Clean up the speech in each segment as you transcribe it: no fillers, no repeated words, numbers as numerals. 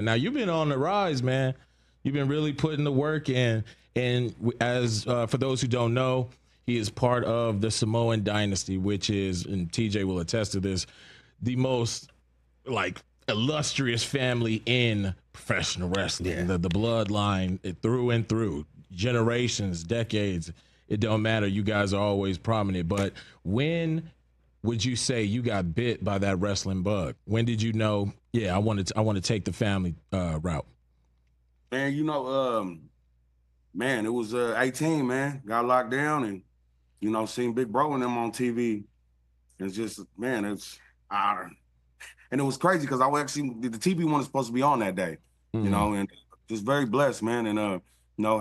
Now you've been on the rise, man. You've been really putting the work in. And as for those who don't know, he is part of the Samoan dynasty, which is, and TJ will attest to this, the most like illustrious family in professional wrestling. Yeah. The bloodline through and through, generations, decades. It don't matter. You guys are always prominent. But when would you say you got bit by that wrestling bug? When did you know, yeah, I want to take the family route? Man, man, it was 18, man. Got locked down and, seen Big Bro and them on TV. It's just, man, and it was crazy because I actually, the TV one was supposed to be on that day, and just very blessed, man. And,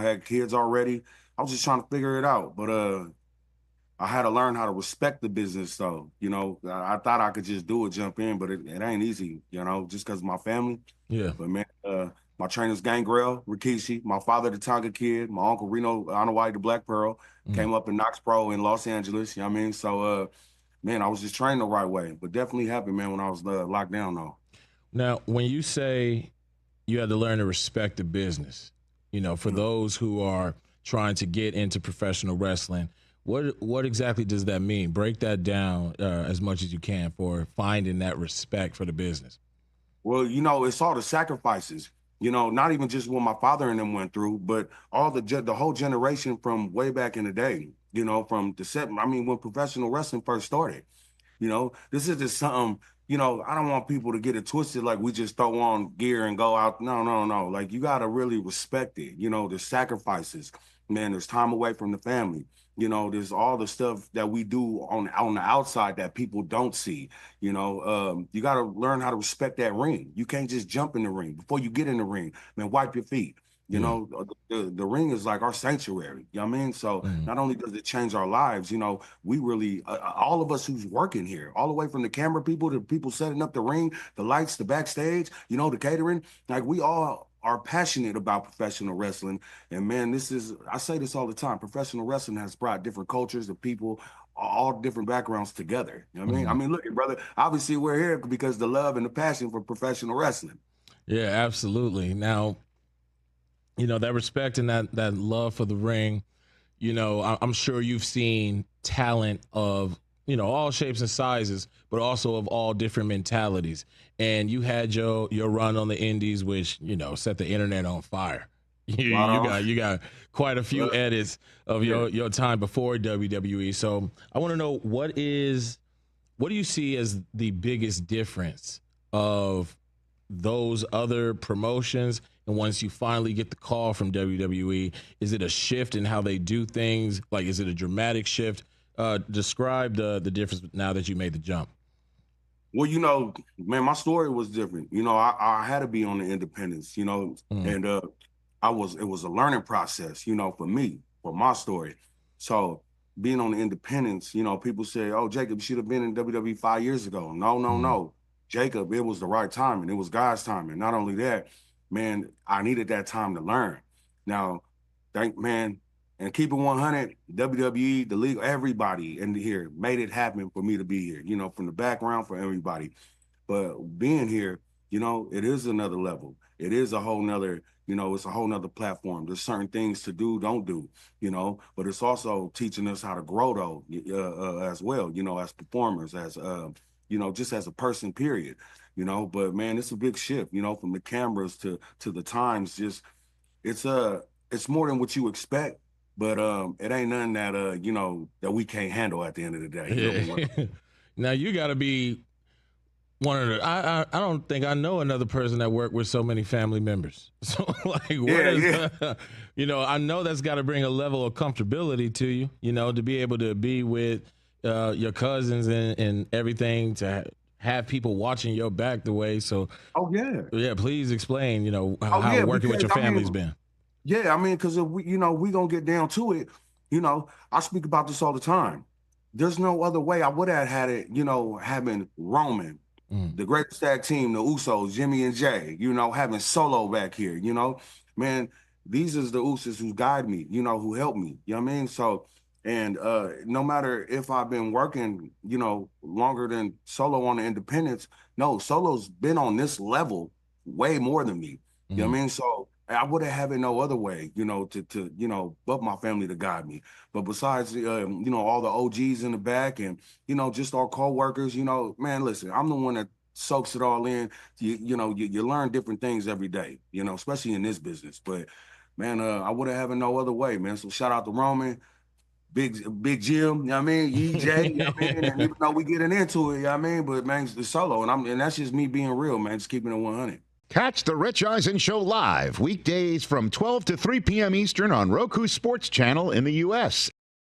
had kids already. I was just trying to figure it out. But I had to learn how to respect the business, though. I thought I could just do it, jump in, but it ain't easy, just because of my family. Yeah. But, man, my trainer's Gangrel, Rikishi, my father, the Tonga Kid, my uncle Reno Anawai, the Black Pearl, came up in Knox Pro in Los Angeles, you know what I mean? So, man, I was just trained the right way, but definitely happy, man, when I was locked down, though. Now, when you say you had to learn to respect the business, for those who are trying to get into professional wrestling, what exactly does that mean? Break that down as much as you can for finding that respect for the business. Well, it's all the sacrifices. Not even just what my father and them went through, but all the whole generation from way back in the day, from when professional wrestling first started. This is just something, I don't want people to get it twisted like we just throw on gear and go out. No. Like, you got to really respect it. The sacrifices, man, there's time away from the family. There's all the stuff that we do on the outside that people don't see. You got to learn how to respect that ring. You can't just jump in the ring. Before you get in the ring, man, wipe your feet. The ring is like our sanctuary. You know what I mean? So not only does it change our lives, we really, all of us who's working here, all the way from the camera people to people setting up the ring, the lights, the backstage, the catering, like we all are passionate about professional wrestling. And man, I say this all the time, professional wrestling has brought different cultures of people, all different backgrounds together. You know what I mean? I mean, look at brother, obviously we're here because the love and the passion for professional wrestling. Yeah, absolutely. Now, that respect and that love for the ring, I'm sure you've seen talent of, all shapes and sizes, but also of all different mentalities. And you had your run on the indies, which, set the internet on fire. You got quite a few edits of your time before WWE. So I want to know, what do you see as the biggest difference of those other promotions? And once you finally get the call from WWE, is it a shift in how they do things? Like, is it a dramatic shift? Describe the difference now that you made the jump. Well, man, my story was different. I had to be on the independents, and it was a learning process, for me, for my story. So being on the independents, people say, oh, Jacob, you should have been in WWE 5 years ago. No. Jacob, it was the right time, and it was God's time. And not only that, man, I needed that time to learn. Now, and keep it 100, WWE, the league, everybody in here made it happen for me to be here, from the background for everybody. But being here, it is another level. It is a whole nother, it's a whole nother platform. There's certain things to do, don't do, but it's also teaching us how to grow though, as well, as performers, as, just as a person, period, but man, it's a big shift, from the cameras to the times. Just, it's more than what you expect. But it ain't nothing that that we can't handle at the end of the day. Now you got to be one of the. I don't think I know another person that worked with so many family members. So I know that's got to bring a level of comfortability to you. To be able to be with your cousins and everything, to have people watching your back the way. So please explain. How working with your family's been. Yeah, because if we gonna get down to it, I speak about this all the time. There's no other way I would have had it, having Roman, the greatest tag team, the Usos, Jimmy and Jay, having Solo back here, man, these is the Usos who guide me, who help me, you know what I mean? So, and no matter if I've been working, longer than Solo on the independents, no, Solo's been on this level way more than me. You know what I mean? So I would have had it no other way, you know, to you know, but my family to guide me. But besides, you know, all the OGs in the back and, you know, just our co-workers, you know, man, listen, I'm the one that soaks it all in. You know, you learn different things every day, you know, especially in this business. But man, I would have had it no other way, man. So shout out to Roman, Big Jim, you know what I mean? EJ, you know what I mean? And even though we getting into it, you know what I mean? But man, it's solo. And that's just me being real, man, just keeping it 100. Catch the Rich Eisen Show live weekdays from 12 to 3 p.m. Eastern on Roku Sports Channel in the U.S.